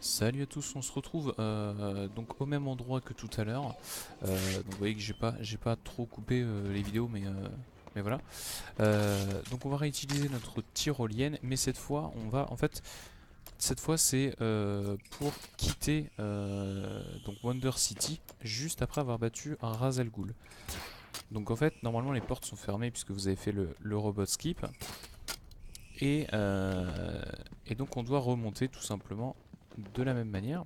Salut à tous, on se retrouve donc au même endroit que tout à l'heure. Donc vous voyez que j'ai pas trop coupé les vidéos, mais voilà. Donc on va réutiliser notre tyrolienne, mais cette fois on va en fait cette fois c'est pour quitter donc Wonder City juste après avoir battu un Ras Al Ghul. Donc en fait normalement les portes sont fermées puisque vous avez fait le robot skip et, euh, et donc on doit remonter tout simplement de la même manière.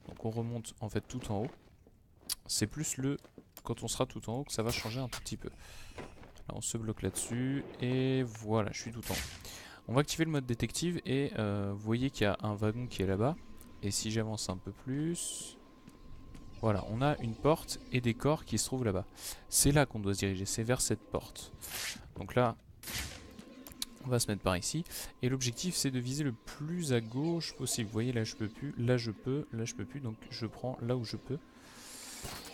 Donc on remonte en fait tout en haut. C'est plus quand on sera tout en haut que ça va changer un tout petit peu. Là on se bloque là-dessus et voilà, je suis tout en haut. On va activer le mode détective et vous voyez qu'il y a un wagon qui est là-bas. Et si j'avance un peu plus, voilà, on a une porte et des corps qui se trouvent là-bas. C'est là qu'on doit se diriger, c'est vers cette porte. Donc là, on va se mettre par ici. Et l'objectif c'est de viser le plus à gauche possible. Vous voyez là je peux plus, là je peux, là je peux plus. Donc je prends là où je peux.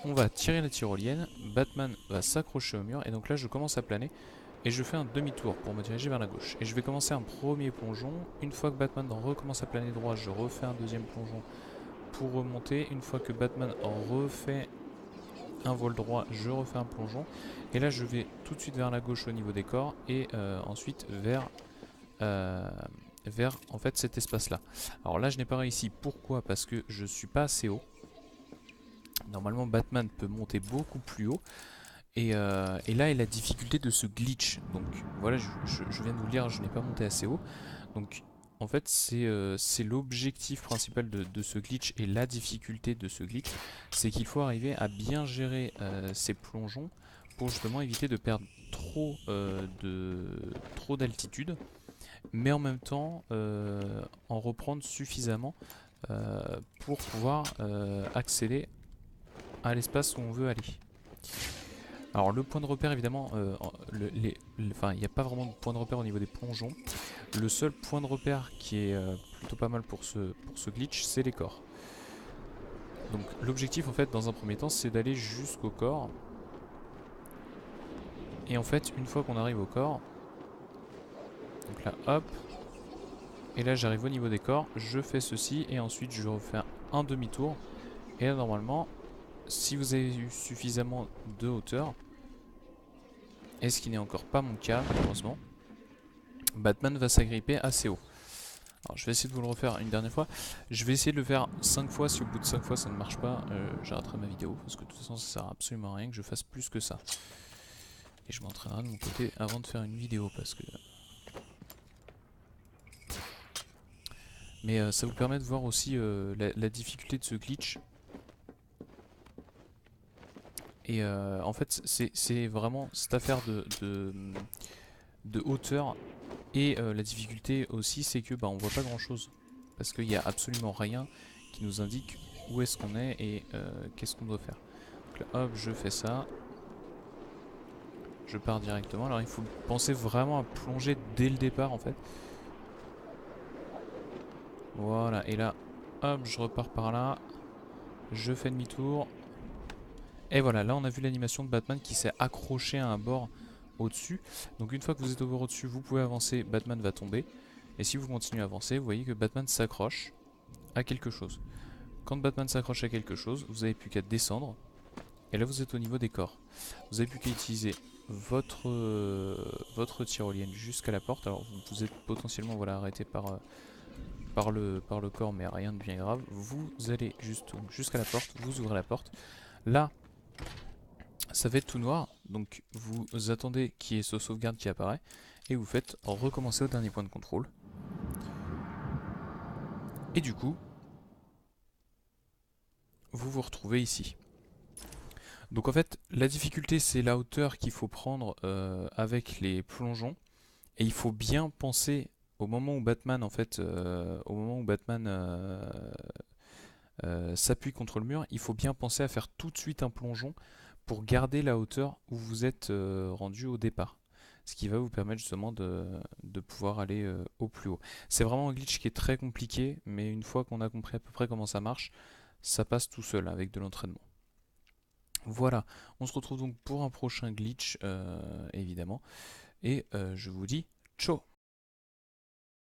On va tirer la tyrolienne, Batman va s'accrocher au mur et donc là je commence à planer et je fais un demi-tour pour me diriger vers la gauche. Et je vais commencer un premier plongeon. Une fois que Batman recommence à planer droit, je refais un deuxième plongeon pour remonter. Une fois que Batman refait un vol droit, je refais un plongeon. Et là je vais tout de suite vers la gauche au niveau des corps et ensuite euh, vers en fait cet espace là. Alors là je n'ai pas réussi, pourquoi? Parce que je suis pas assez haut. Normalement Batman peut monter beaucoup plus haut. Et là est la difficulté de ce glitch. Donc voilà, je viens de vous le dire, je n'ai pas monté assez haut. Donc en fait c'est l'objectif principal de ce glitch et la difficulté de ce glitch. C'est qu'il faut arriver à bien gérer ces plongeons pour justement éviter de perdre trop d'altitude. Mais en même temps en reprendre suffisamment pour pouvoir accéder à l'espace où on veut aller. Alors le point de repère évidemment, enfin il n'y a pas vraiment de point de repère au niveau des plongeons. Le seul point de repère qui est plutôt pas mal pour ce glitch, c'est les corps. Donc l'objectif en fait dans un premier temps c'est d'aller jusqu'au corps. Et en fait une fois qu'on arrive au corps, donc là hop, et là j'arrive au niveau des corps, je fais ceci et ensuite je refais un demi-tour. Et là normalement, si vous avez eu suffisamment de hauteur, et ce qui n'est encore pas mon cas malheureusement, Batman va s'agripper assez haut. Alors je vais essayer de vous le refaire une dernière fois. Je vais essayer de le faire 5 fois. Si au bout de 5 fois ça ne marche pas, j'arrêterai ma vidéo. Parce que de toute façon ça sert absolument à rien que je fasse plus que ça. Et je m'entraînerai de mon côté avant de faire une vidéo. Mais ça vous permet de voir aussi la difficulté de ce glitch. Et en fait c'est vraiment cette affaire de hauteur. Et la difficulté aussi c'est que bah, on voit pas grand chose. Parce qu'il n'y a absolument rien qui nous indique où est-ce qu'on est et qu'est-ce qu'on doit faire. Donc là, hop, je fais ça. Je pars directement. Alors il faut penser vraiment à plonger dès le départ en fait. Voilà, et là, hop, je repars par là. Je fais demi-tour. Et voilà, là on a vu l'animation de Batman qui s'est accroché à un bord au-dessus. Donc une fois que vous êtes au bord au-dessus, vous pouvez avancer, Batman va tomber. Et si vous continuez à avancer, vous voyez que Batman s'accroche à quelque chose. Quand Batman s'accroche à quelque chose, vous n'avez plus qu'à descendre. Et là vous êtes au niveau des corps. Vous n'avez plus qu'à utiliser votre tyrolienne jusqu'à la porte. Alors vous êtes potentiellement voilà, arrêté par le corps, mais rien de bien grave. Vous allez jusqu'à la porte, vous ouvrez la porte. Là, ça va être tout noir, donc vous attendez qu'il y ait ce sauvegarde qui apparaît, et vous faites recommencer au dernier point de contrôle. Et du coup, vous vous retrouvez ici. Donc en fait, la difficulté c'est la hauteur qu'il faut prendre avec les plongeons. Et il faut bien penser au moment où Batman en fait, s'appuie contre le mur, il faut bien penser à faire tout de suite un plongeon pour garder la hauteur où vous êtes rendu au départ. Ce qui va vous permettre justement de pouvoir aller au plus haut. C'est vraiment un glitch qui est très compliqué, mais une fois qu'on a compris à peu près comment ça marche, ça passe tout seul avec de l'entraînement. Voilà, on se retrouve donc pour un prochain glitch, évidemment. Et je vous dis ciao.